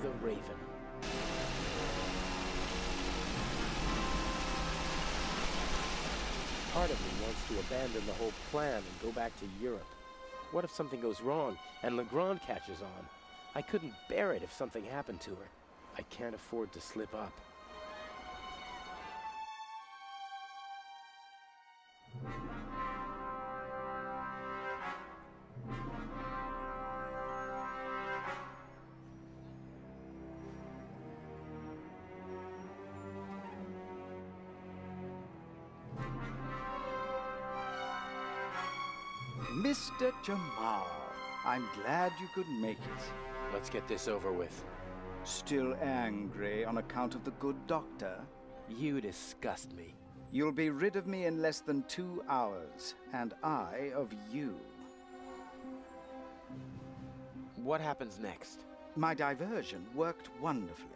the Raven. Part of me wants to abandon the whole plan and go back to Europe. What if something goes wrong and Legrand catches on? I couldn't bear it if something happened to her. I can't afford to slip up. Mr. Jamal, I'm glad you could make it. Let's get this over with. Still angry on account of the good doctor? You disgust me. You'll be rid of me in less than 2 hours, and I of you. What happens next? My diversion worked wonderfully.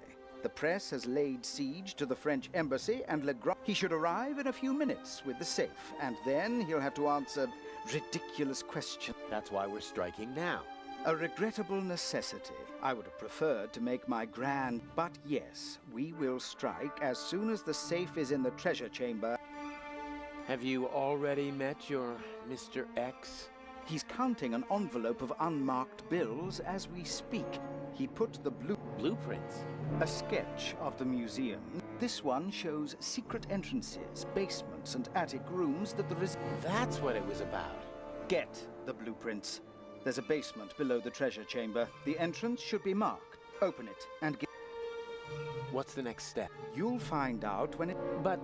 The press has laid siege to the French embassy, and Legrand... He should arrive in a few minutes with the safe, and then he'll have to answer ridiculous questions. That's why we're striking now. A regrettable necessity. I would have preferred to make my grand... But yes, we will strike as soon as the safe is in the treasure chamber. Have you already met your Mr. X? He's counting an envelope of unmarked bills as we speak. He put the blueprints? A sketch of the museum. This one shows secret entrances, basements, and attic rooms that there is... That's what it was about. Get the blueprints. There's a basement below the treasure chamber. The entrance should be marked. Open it and get... What's the next step? You'll find out when it... But...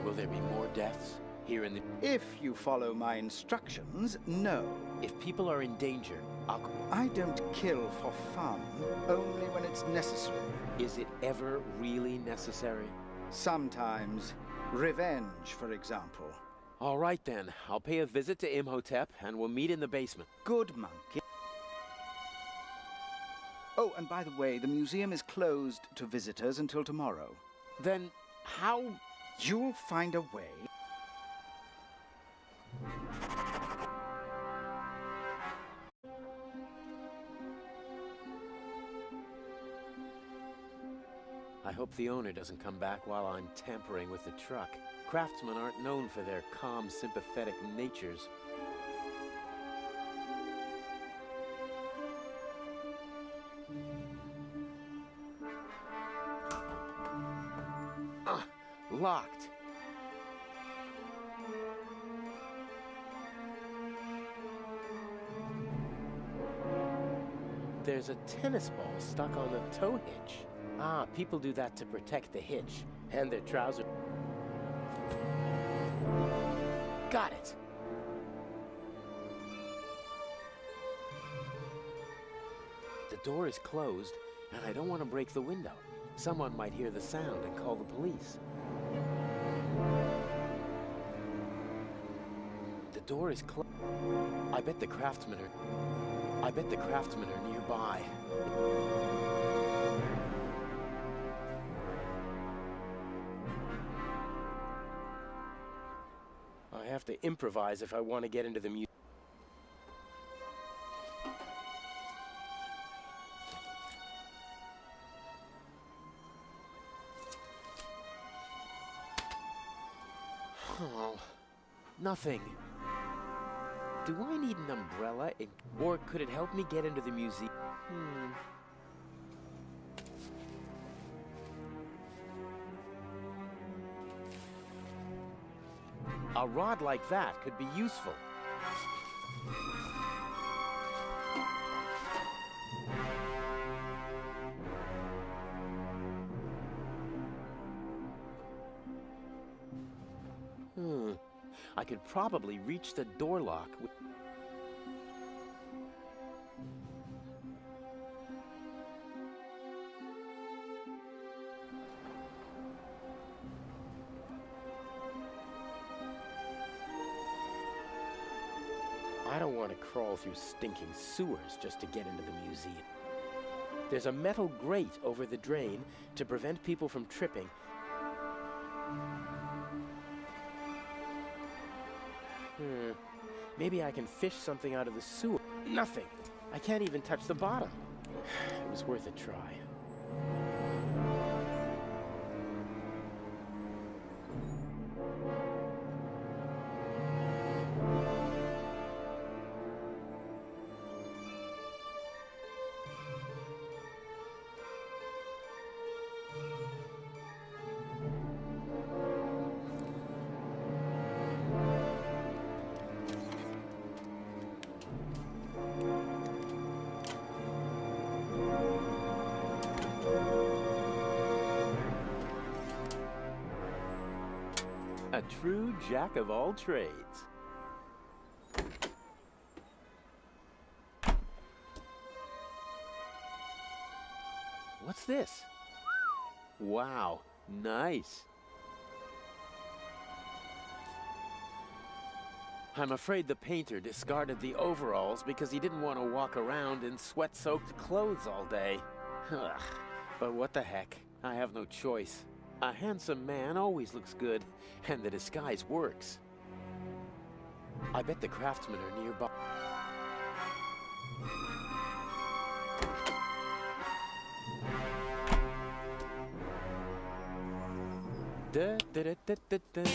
will there be more deaths here in the... If you follow my instructions, no. If people are in danger, I don't kill for fun, only when it's necessary. Is it ever really necessary? Sometimes. Revenge, for example. All right then, I'll pay a visit to Imhotep and we'll meet in the basement. Good monkey. Oh, and by the way, the museum is closed to visitors until tomorrow. Then how... You'll find a way. I hope the owner doesn't come back while I'm tampering with the truck. Craftsmen aren't known for their calm, sympathetic natures. Locked. There's a tennis ball stuck on the tow hitch. Ah, people do that to protect the hitch and their trousers. Got it. The door is closed, and I don't want to break the window. Someone might hear the sound and call the police. The door is closed. I bet the craftsmen are nearby. I have to improvise if I want to get into the museum. Oh, nothing. Do I need an umbrella? Or could it help me get into the museum? A rod like that could be useful. I could probably reach the door lock with... I don't want to crawl through stinking sewers just to get into the museum. There's a metal grate over the drain to prevent people from tripping. Maybe I can fish something out of the sewer. Nothing. I can't even touch the bottom. It was worth a try. A true jack of all trades. What's this? Wow, nice. I'm afraid the painter discarded the overalls because he didn't want to walk around in sweat-soaked clothes all day. Ugh. But what the heck? I have no choice. A handsome man always looks good, and the disguise works. I bet the craftsmen are nearby. Da, da, da, da, da, da, da.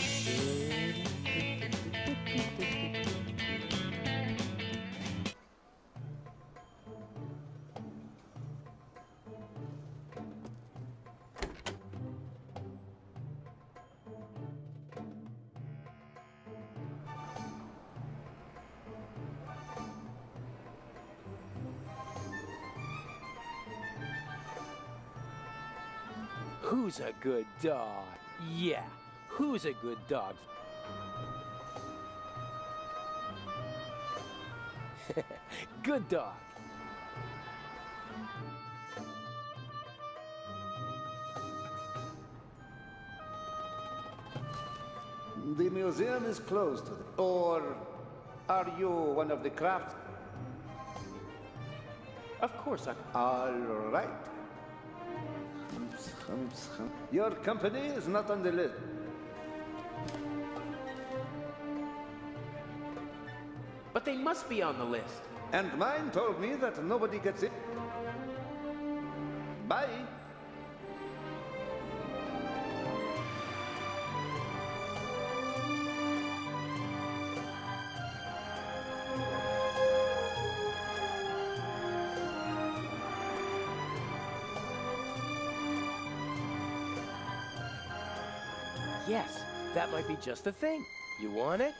Who's a good dog? Yeah, who's a good dog? Good dog. The museum is closed today. Or are you one of the crafts? Of course I'm... All right. Your company is not on the list. But they must be on the list. And mine told me that nobody gets it. Bye. Yes, that might be just the thing. You want it?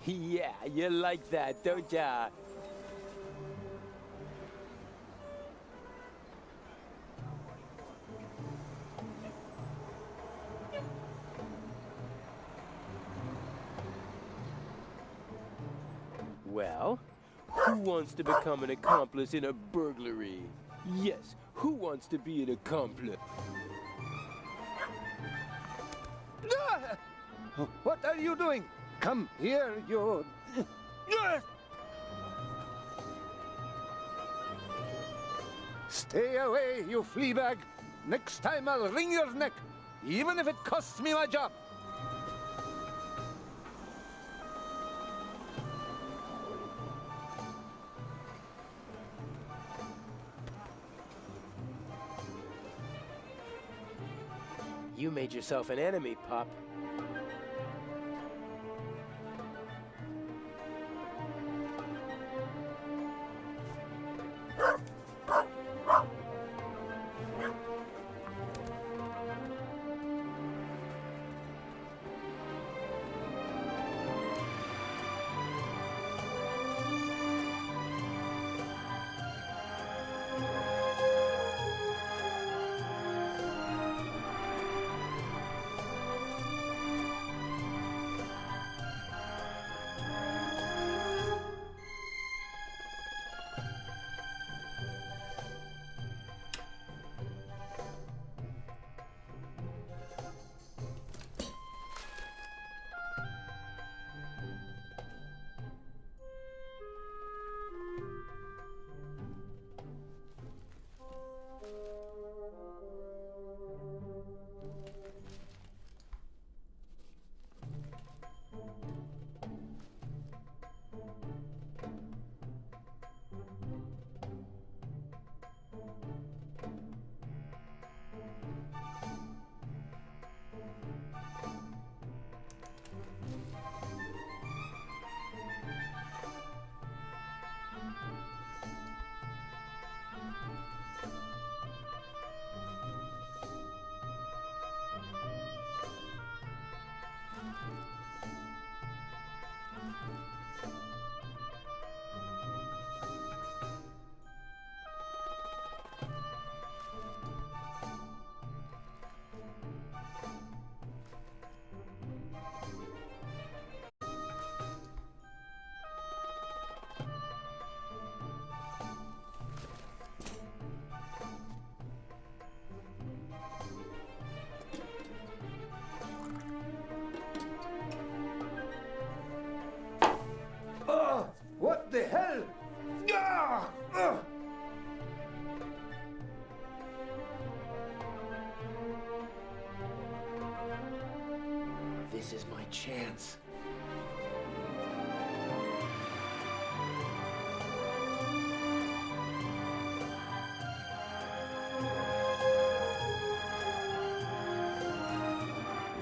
Yeah, you like that, don't ya? Well, who wants to become an accomplice in a burglary? Yes, who wants to be an accomplice? What are you doing? Come here, you... Stay away, you flea bag. Next time I'll wring your neck, even if it costs me my job. You made yourself an enemy, pup.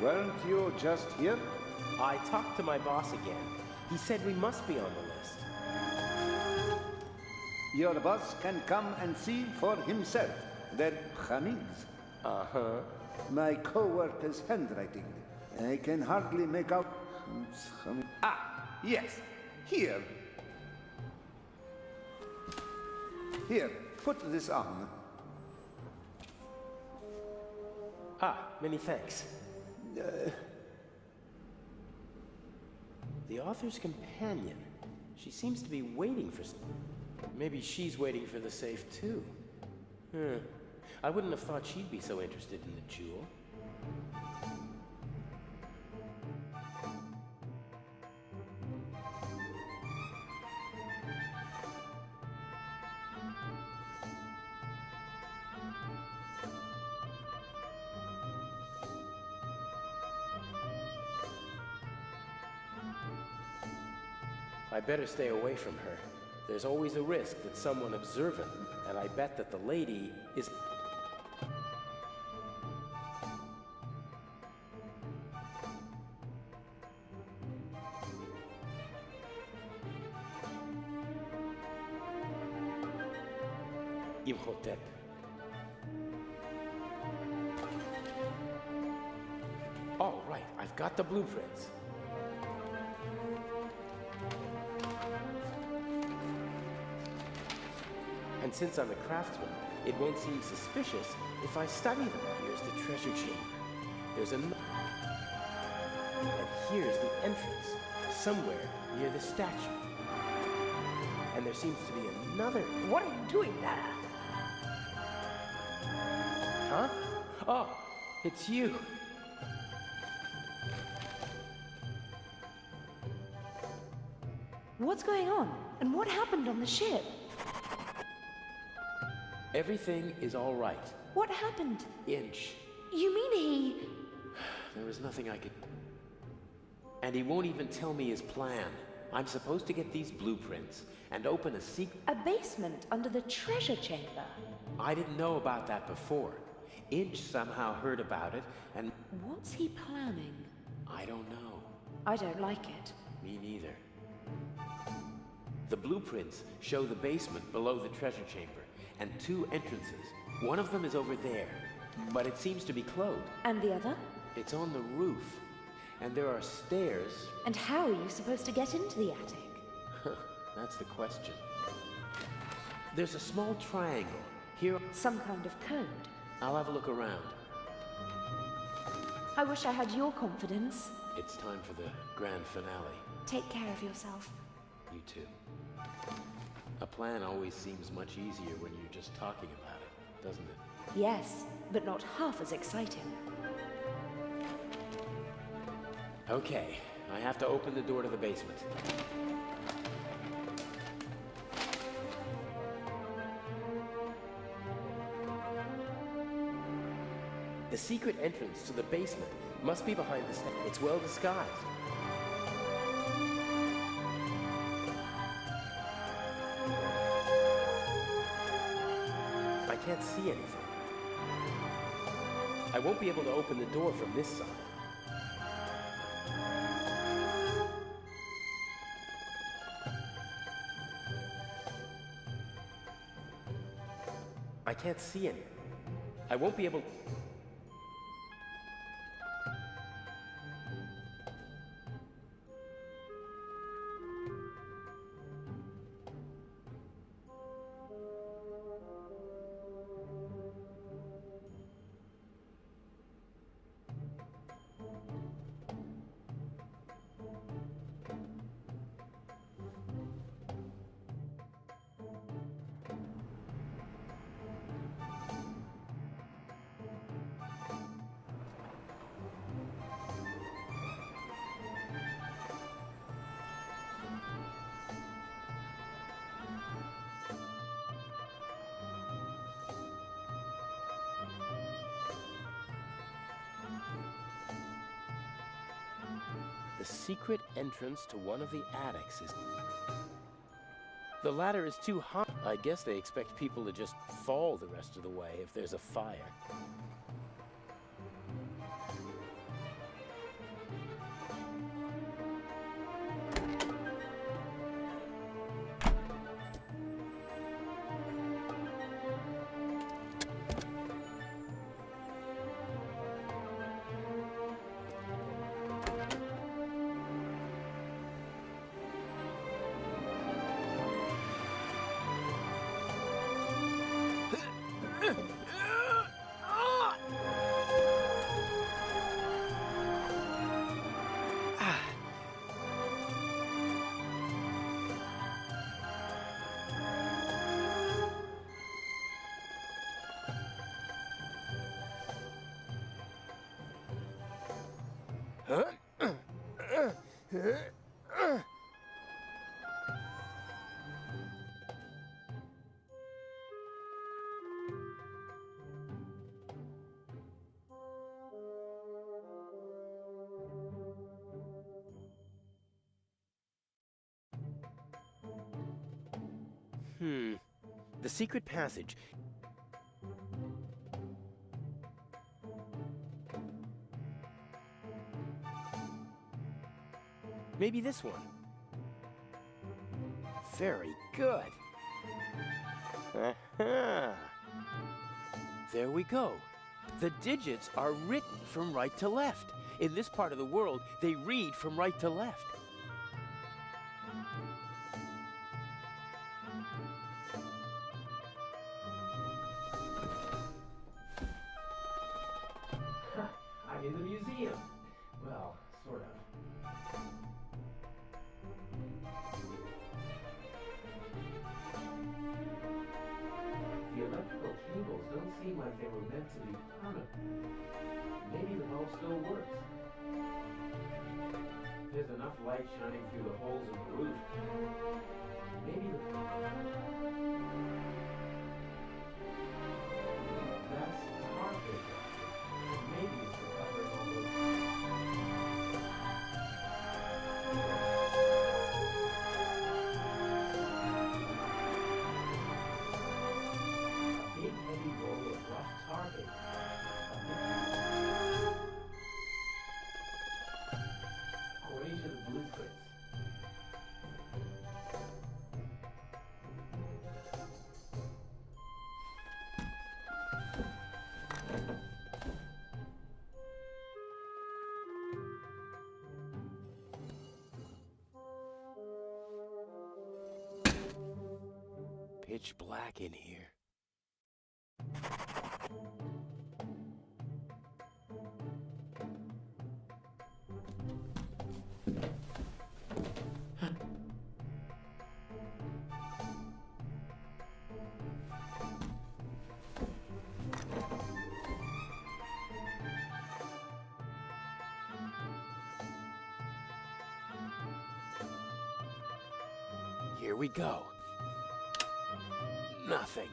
Weren't you just here? I talked to my boss again. He said we must be on the list. Your boss can come and see for himself. They're Hamid's. Uh-huh. My co-worker's handwriting. I can hardly make out... Ah, yes. Here. Here, put this on. Ah, many thanks. The author's companion. She seems to be waiting for... Maybe she's waiting for the safe, too. I wouldn't have thought she'd be so interested in the jewel. I better stay away from her. There's always a risk that someone observant, and I bet that the lady is... Imhotep. All right, I've got the blueprints. And since I'm a craftsman, it won't seem suspicious if I study them. Here's the treasure chamber. There's and here's the entrance, somewhere near the statue. And there seems to be another... What are you doing there? Huh? Oh, it's you. What's going on? And what happened on the ship? Everything is all right. What happened? Inch. You mean he... There was nothing I could... And he won't even tell me his plan. I'm supposed to get these blueprints and open a secret... A basement under the treasure chamber? I didn't know about that before. Inch somehow heard about it, and... What's he planning? I don't know. I don't like it. Me neither. The blueprints show the basement below the treasure chamber, and two entrances. One of them is over there, but it seems to be closed. And the other? It's on the roof, and there are stairs. And how are you supposed to get into the attic? That's the question. There's a small triangle. Here, Some kind of code. I'll have a look around. I wish I had your confidence. It's time for the grand finale. Take care of yourself. You too. A plan always seems much easier when you're just talking about it, doesn't it? Yes, but not half as exciting. Okay, I have to open the door to the basement. The secret entrance to the basement must be behind the steps. It's well disguised. I can't see anything. I won't be able to open the door from this side. I can't see anything. I won't be able... The secret entrance to one of the attics is... The ladder is too high. I guess they expect people to just fall the rest of the way if there's a fire. The secret passage. Maybe this one. Very good. Aha! There we go. The digits are written from right to left. In this part of the world, they read from right to left. I'm in the museum. Well, sort of. The electrical cables don't seem like they were meant to be permanent. Maybe the bulb still works. There's enough light shining through the holes in the roof. Maybe the... That's tar paper. Maybe it's recovering all those... A big heavy roll of rough tar paper. According to the blueprints. Pitch black in here. Here we go. Nothing.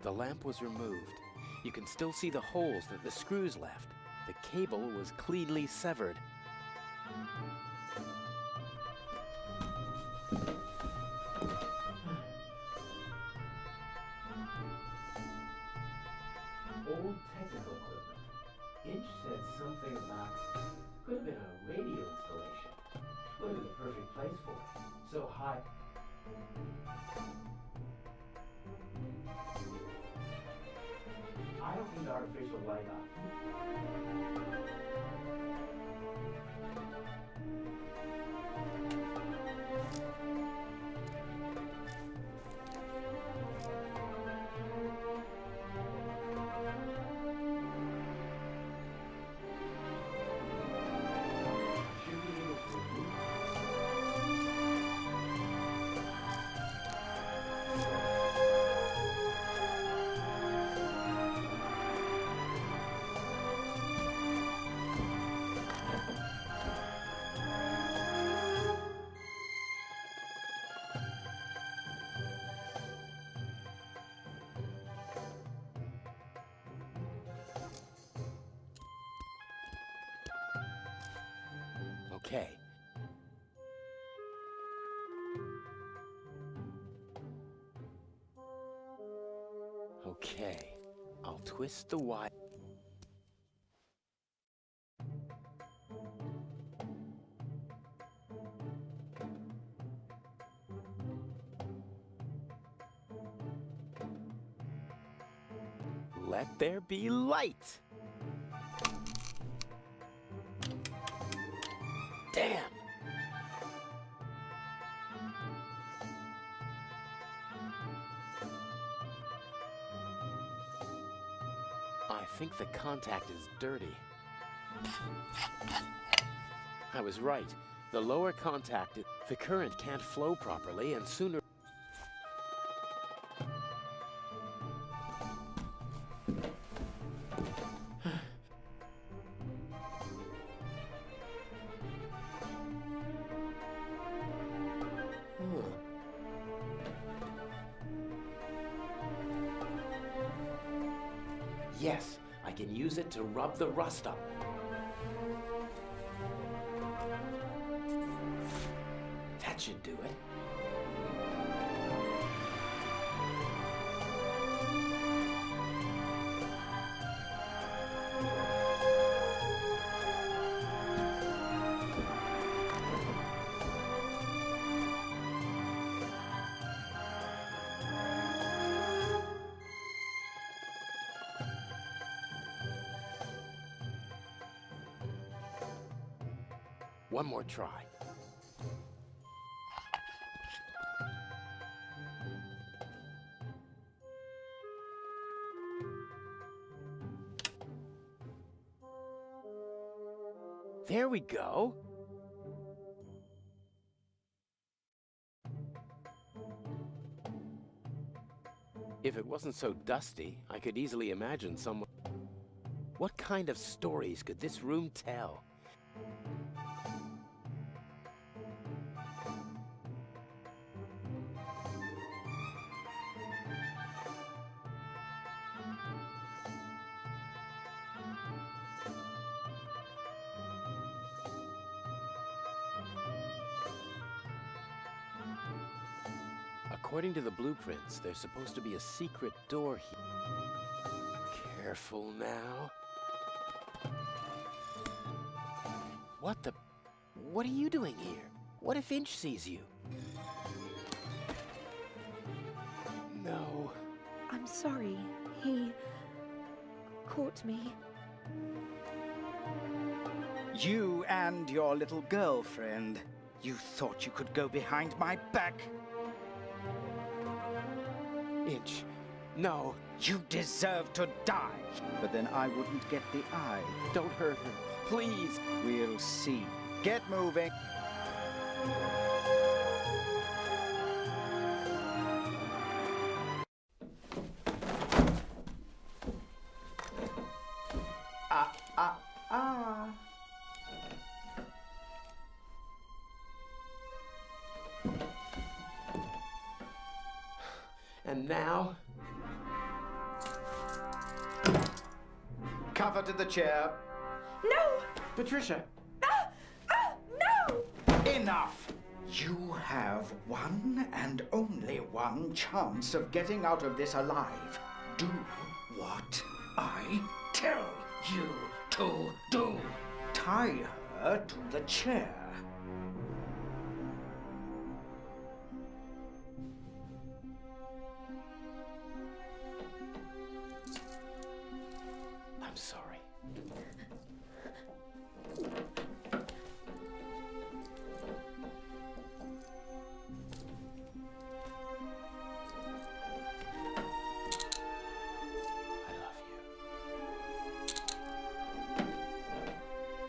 The lamp was removed. You can still see the holes that the screws left. The cable was cleanly severed. Old technical equipment. Inch said something about... Could have been a radio installation. Would have been the perfect place for it. So high... I don't need artificial light on. Should be able to remove. Okay. Okay. I'll twist the wire. Let there be light. Damn! I think the contact is dirty. I was right. The lower contact, the current can't flow properly, and sooner... Yes, I can use it to rub the rust up. That should do it. One more try. There we go. If it wasn't so dusty, I could easily imagine someone... What kind of stories could this room tell? According to the blueprints, there's supposed to be a secret door here. Careful now. What the... What are you doing here? What if Inch sees you? No. I'm sorry. He caught me. You and your little girlfriend. You thought you could go behind my back? Inch. No. You deserve to die. But then I wouldn't get the eye. Don't hurt her. Please. We'll see. Get moving. And now... Cover to the chair. No! Patricia! No! Enough! You have one and only one chance of getting out of this alive. Do what I tell you to do. Tie her to the chair. I'm sorry.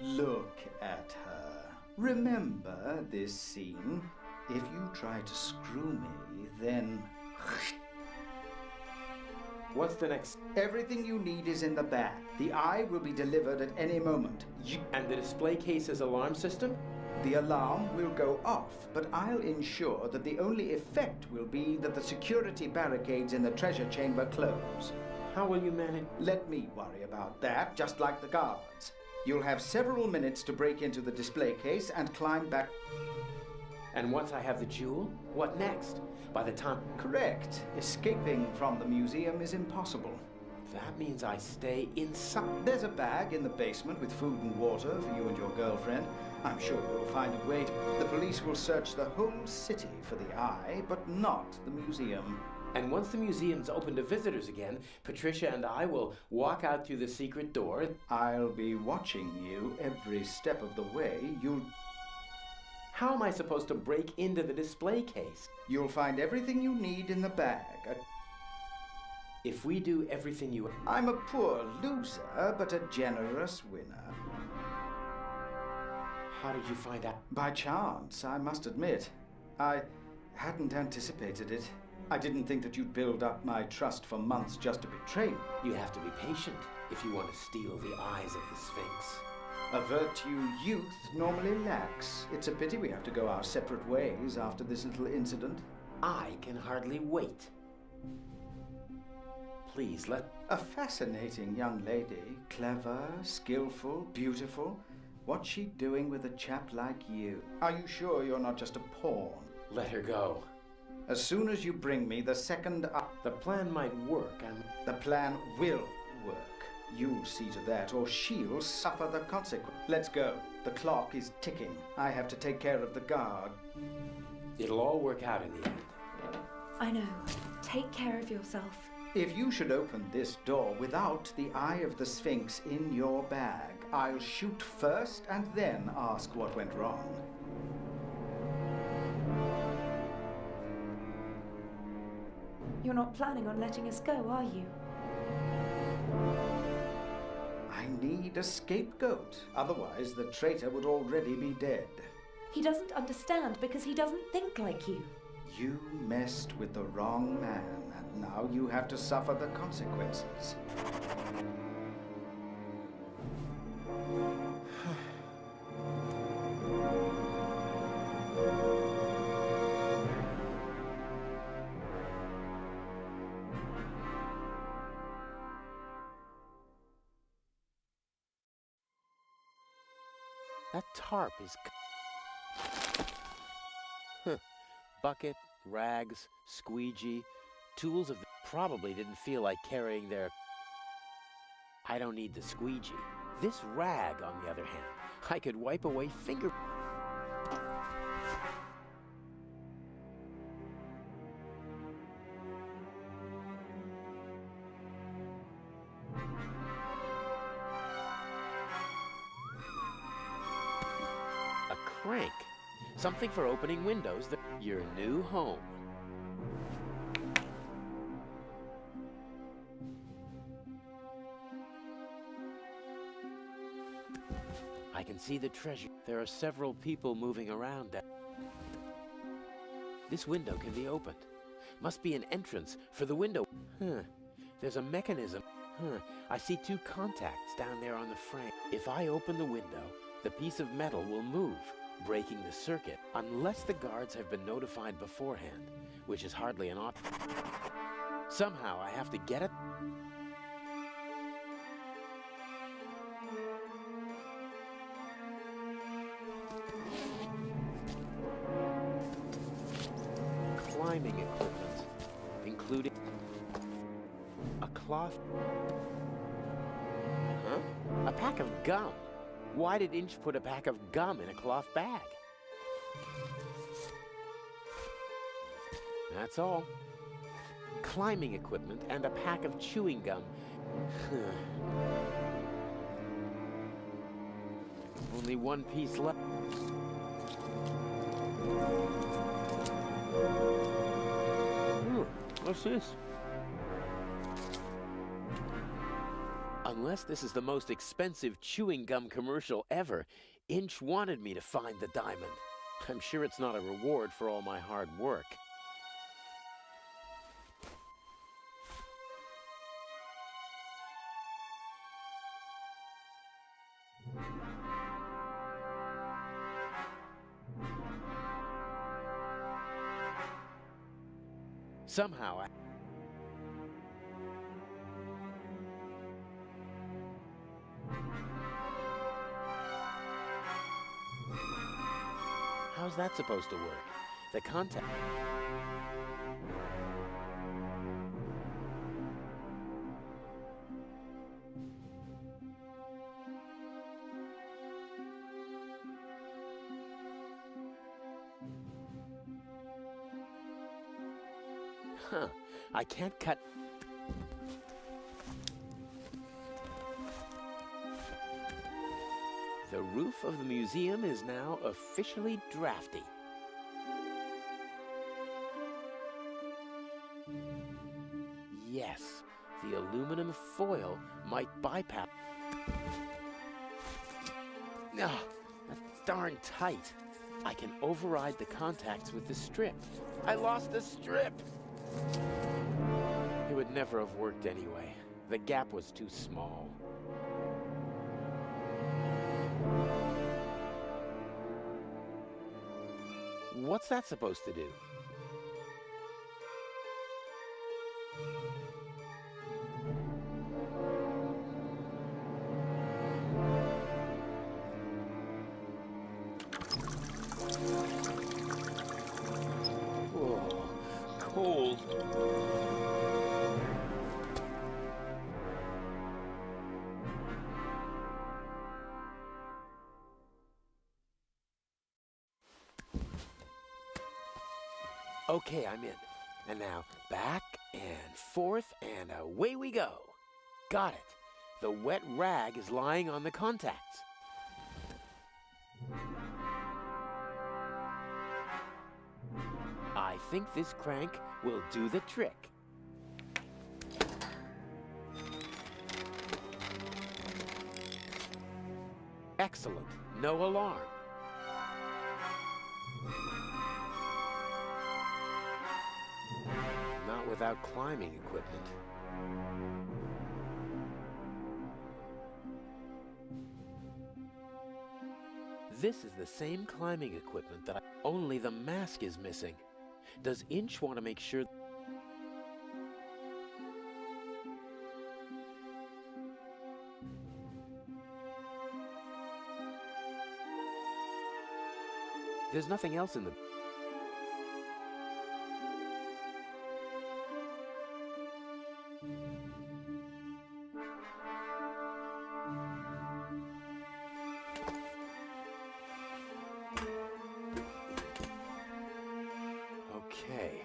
Look at her. Remember this scene? If you try to screw me, then... What's the next? Everything you need is in the bag. The eye will be delivered at any moment. And the display case's alarm system? The alarm will go off, but I'll ensure that the only effect will be that the security barricades in the treasure chamber close. How will you manage? Let me worry about that, just like the guards. You'll have several minutes to break into the display case and climb back. And once I have the jewel, what next? By the time... Correct. Escaping from the museum is impossible. That means I stay inside. There's a bag in the basement with food and water for you and your girlfriend. I'm sure you'll find a way to... The police will search the whole city for the eye, but not the museum. And once the museum's open to visitors again, Patricia and I will walk out through the secret door. I'll be watching you every step of the way. How am I supposed to break into the display case? You'll find everything you need in the bag. If we do everything you... I'm a poor loser, but a generous winner. How did you find out? By chance, I must admit. I hadn't anticipated it. I didn't think that you'd build up my trust for months just to betray me. You have to be patient if you want to steal the eyes of the Sphinx. A virtue youth normally lacks. It's a pity we have to go our separate ways after this little incident. I can hardly wait. Please, A fascinating young lady. Clever, skillful, beautiful. What's she doing with a chap like you? Are you sure you're not just a pawn? let her go. As soon as you bring me the second The plan might work, and the plan will work. You'll see to that, or she'll suffer the consequence. Let's go. The clock is ticking. I have to take care of the guard. it'll all work out in the end. I know. Take care of yourself. If you should open this door without the Eye of the Sphinx in your bag, I'll shoot first and then ask what went wrong. You're not planning on letting us go, are you? I need a scapegoat. Otherwise, the traitor would already be dead. He doesn't understand because he doesn't think like you. You messed with the wrong man, and now you have to suffer the consequences. That tarp is... Huh. Bucket, rags, squeegee, tools of... Probably didn't feel like carrying their... I don't need the squeegee. This rag, on the other hand, I could wipe away finger... A crank. Something for opening windows. Your new home. I can see the treasure. There are several people moving around. This window can be opened. Must be an entrance for the window. There's a mechanism. I see two contacts down there on the frame. If I open the window, the piece of metal will move, breaking the circuit, unless the guards have been notified beforehand, which is hardly an option. Somehow I have to get it. Climbing equipment, including a cloth. A pack of gum. Why did Inch put a pack of gum in a cloth bag? That's all. Climbing equipment and a pack of chewing gum. Only one piece left. What's this? Unless this is the most expensive chewing gum commercial ever, Inch wanted me to find the diamond. I'm sure it's not a reward for all my hard work. Somehow, how's that supposed to work? The contact... I can't cut... The roof of the museum is now officially drafty. Yes, the aluminum foil might bypass... darn tight. I can override the contacts with the strip. I lost the strip! It would never have worked anyway. The gap was too small. What's that supposed to do? Whoa, cold. Okay, I'm in. And now back and forth and away we go. Got it. The wet rag is lying on the contacts. I think this crank will do the trick. Excellent. No alarm. Not without climbing equipment. This is the same climbing equipment that only the mask is missing. Does Inch want to make sure... There's nothing else in the... Okay.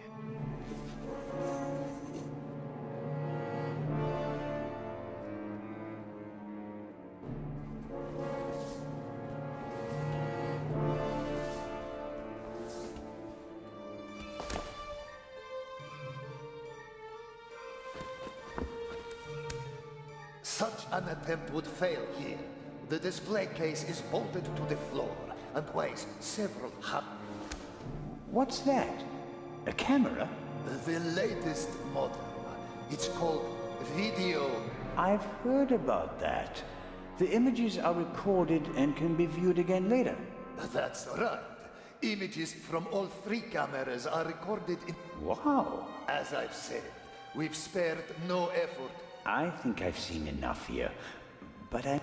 Such an attempt would fail here. The display case is bolted to the floor and weighs several hundred. What's that? A camera? The latest model. It's called video. I've heard about that. The images are recorded and can be viewed again later. That's right. Images from all 3 cameras are recorded in... Wow. As I've said, we've spared no effort. I think I've seen enough here, but I...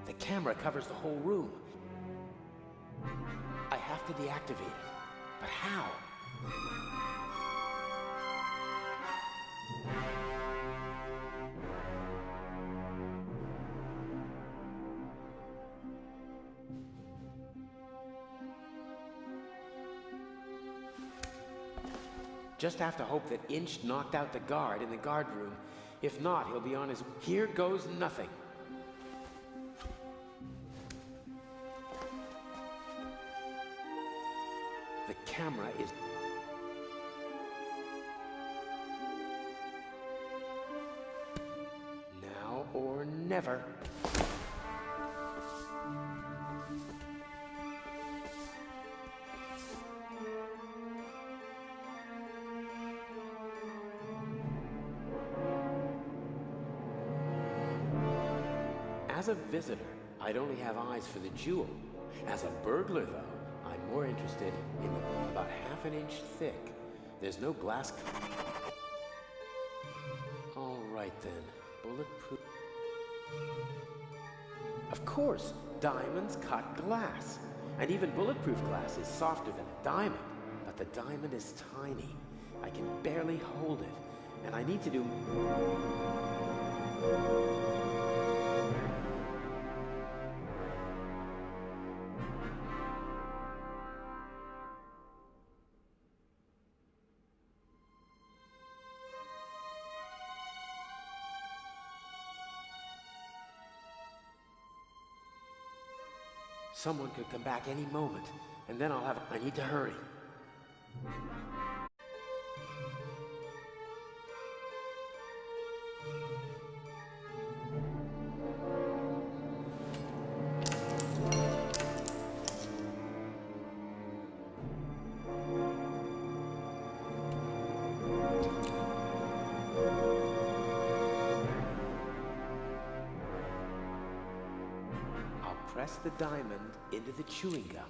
The camera covers the whole room. I have to deactivate it. But how? Just have to hope that Inch knocked out the guard in the guard room. If not, he'll be on his... Here goes nothing. The camera is... Now or never. As a visitor, I'd only have eyes for the jewel. As a burglar, though, I'm more interested in the about half an inch thick. There's no glass... All right, then. Bulletproof... Of course, diamonds cut glass. And even bulletproof glass is softer than a diamond. But the diamond is tiny. I can barely hold it. And I need to do... Someone could come back any moment, and then I need to hurry. Press the diamond into the chewing gum.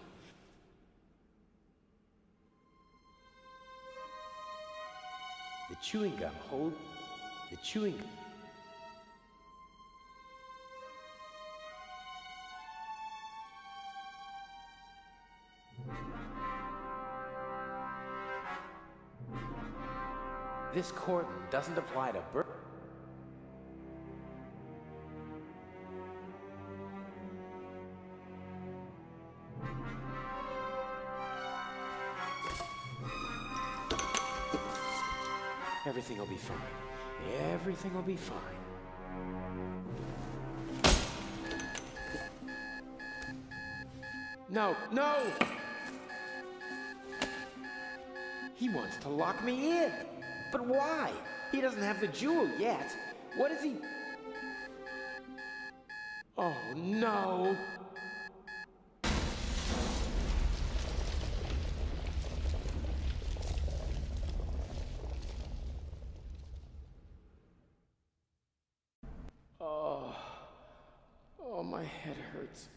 The chewing gum hold the chewing gum. This cordon doesn't apply to birds. Everything will be fine. Everything will be fine. No, no! He wants to lock me in. But why? He doesn't have the jewel yet. What is he? Oh, no! Oh, my head hurts.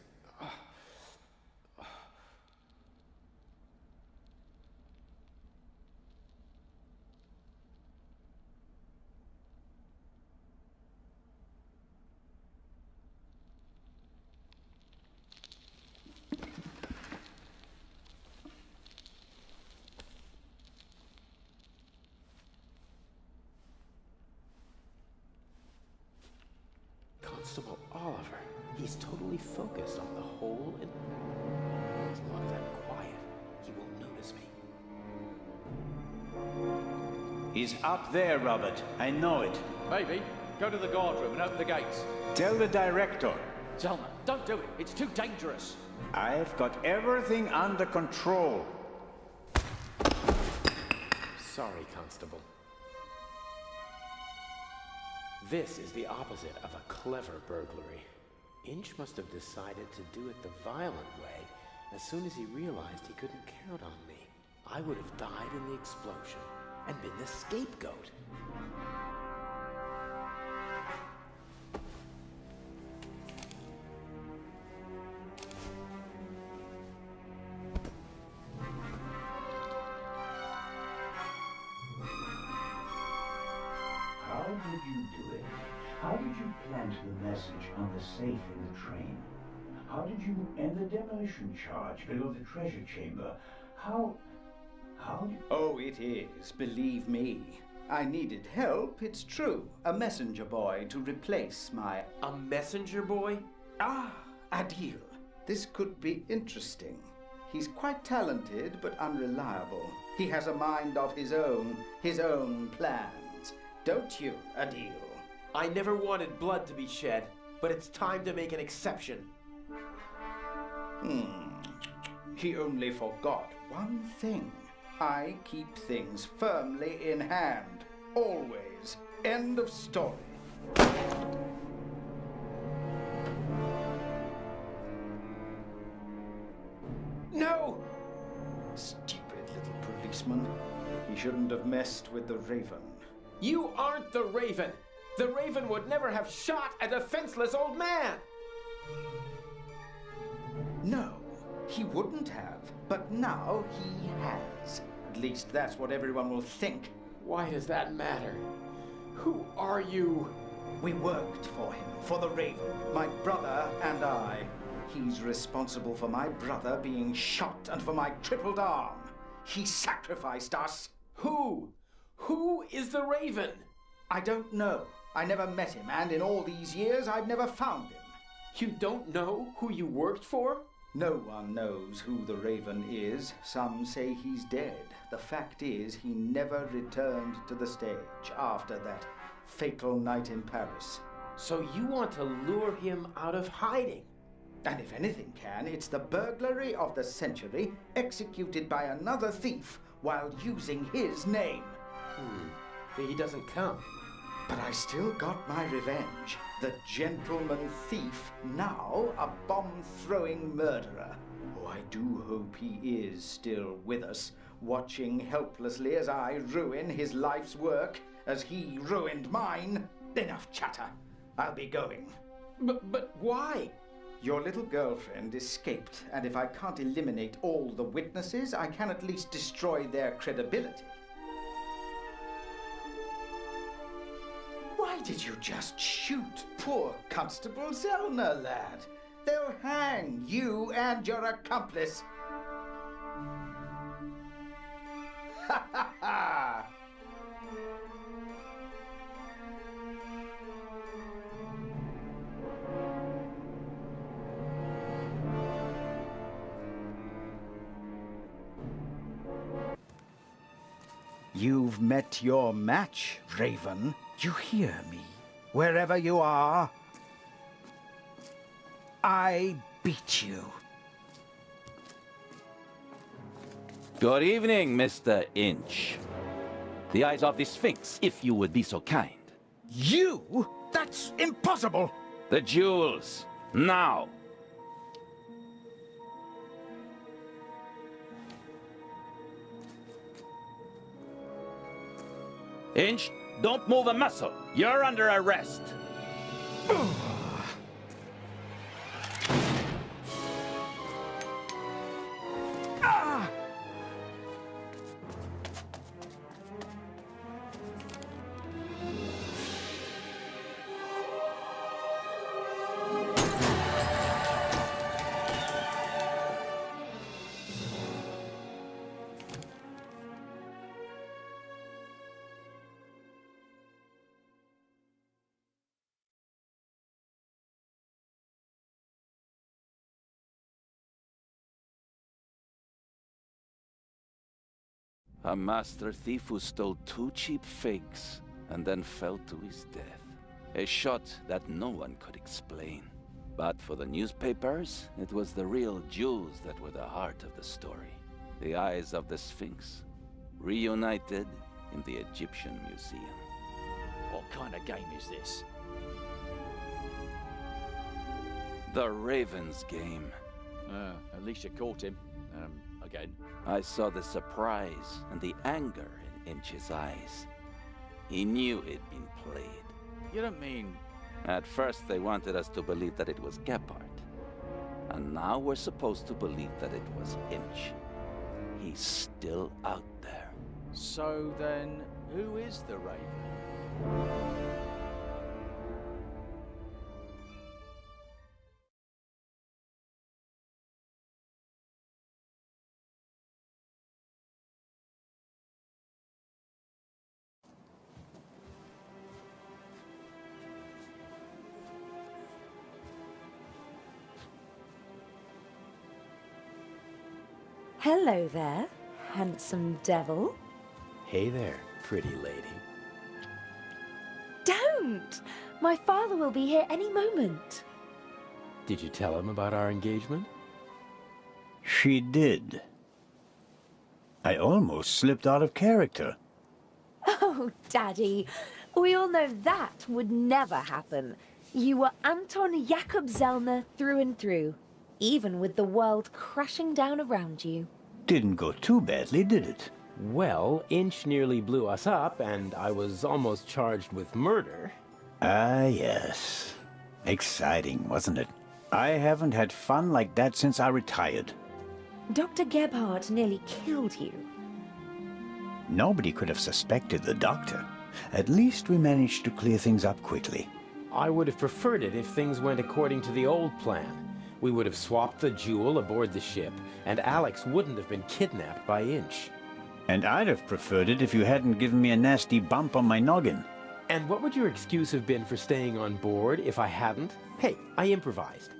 Constable Oliver. He's totally focused on the hole in... As long as I'm quiet, he won't notice me. He's up there, Robert. I know it. Maybe. Go to the guard room and open the gates. Tell the director. Zelma, don't do it. It's too dangerous. I've got everything under control. Sorry, Constable. This is the opposite of a clever burglary. Inch must have decided to do it the violent way as soon as he realized he couldn't count on me. I would have died in the explosion and been the scapegoat. How did you do it? How did you plant the message on the safe in the train? How did you end the demolition charge below the treasure chamber? How did... Oh, it is, believe me. I needed help, it's true. A messenger boy to replace my... A messenger boy? Ah, Adil. This could be interesting. He's quite talented, but unreliable. He has a mind of his own plans. Don't you, Adil? I never wanted blood to be shed, but it's time to make an exception. He only forgot one thing. I keep things firmly in hand. Always. End of story. No! Stupid little policeman. He shouldn't have messed with the Raven. You aren't the Raven! The Raven would never have shot a defenseless old man! No, he wouldn't have. But now he has. At least that's what everyone will think. Why does that matter? Who are you? We worked for him, for the Raven, my brother and I. He's responsible for my brother being shot and for my crippled arm. He sacrificed us. Who? Who is the Raven? I don't know. I never met him, and in all these years, I've never found him. You don't know who you worked for? No one knows who the Raven is. Some say he's dead. The fact is, he never returned to the stage after that fatal night in Paris. So you want to lure him out of hiding? And if anything can, it's the burglary of the century executed by another thief while using his name. He doesn't come. But I still got my revenge. The gentleman thief, now a bomb-throwing murderer. Oh, I do hope he is still with us, watching helplessly as I ruin his life's work, as he ruined mine. Enough chatter. I'll be going. But why? Your little girlfriend escaped, and if I can't eliminate all the witnesses, I can at least destroy their credibility. Why did you just shoot poor Constable Zellner, lad? They'll hang you and your accomplice. Ha ha ha! You've met your match, Raven. You hear me? Wherever you are, I beat you. Good evening, Mr. Inch. The eyes of the Sphinx, if you would be so kind. You? That's impossible! The jewels, now! Inch, don't move a muscle. You're under arrest. A master thief who stole 2 cheap figs and then fell to his death. A shot that no one could explain. But for the newspapers, it was the real jewels that were the heart of the story. The eyes of the Sphinx, reunited in the Egyptian Museum. What kind of game is this? The Raven's game. At least you caught him. Again. I saw the surprise and the anger in Inch's eyes. He knew he'd been played. You don't mean... At first they wanted us to believe that it was Gephardt. And now we're supposed to believe that it was Inch. He's still out there. So then, who is the Raven? Hello there, handsome devil. Hey there, pretty lady. Don't! My father will be here any moment. Did you tell him about our engagement? She did. I almost slipped out of character. Oh, Daddy, we all know that would never happen. You were Anton Jakob Zellner through and through, even with the world crashing down around you. Didn't go too badly, did it? Well, Inch nearly blew us up, and I was almost charged with murder. Ah, yes. Exciting, wasn't it? I haven't had fun like that since I retired. Dr. Gebhardt nearly killed you. Nobody could have suspected the doctor. At least we managed to clear things up quickly. I would have preferred it if things went according to the old plan. We would have swapped the jewel aboard the ship, and Alex wouldn't have been kidnapped by Inch. And I'd have preferred it if you hadn't given me a nasty bump on my noggin. And what would your excuse have been for staying on board if I hadn't? Hey, I improvised.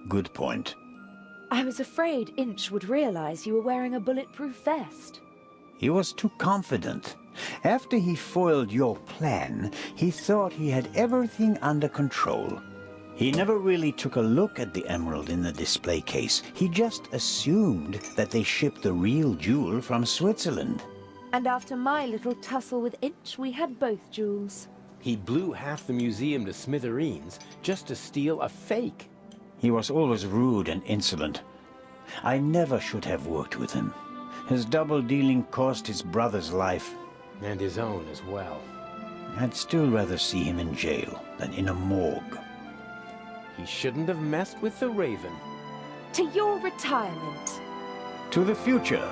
Good point. I was afraid Inch would realize you were wearing a bulletproof vest. He was too confident. After he foiled your plan, he thought he had everything under control. He never really took a look at the emerald in the display case. He just assumed that they shipped the real jewel from Switzerland. And after my little tussle with Inch, we had both jewels. He blew half the museum to smithereens just to steal a fake. He was always rude and insolent. I never should have worked with him. His double-dealing cost his brother's life. And his own as well. I'd still rather see him in jail than in a morgue. He shouldn't have messed with the Raven. To your retirement. To the future.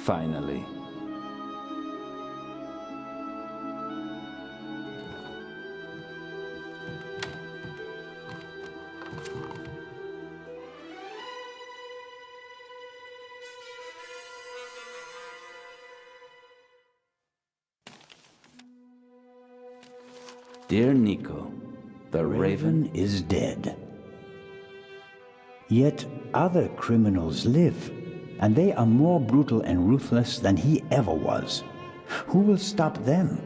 Finally. Dear Nico, the Raven is dead. Yet other criminals live, and they are more brutal and ruthless than he ever was. Who will stop them?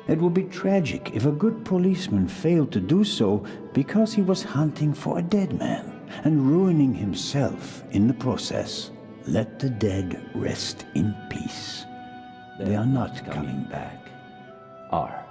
It would be tragic if a good policeman failed to do so because he was hunting for a dead man and ruining himself in the process. Let the dead rest in peace. They are not coming back. R.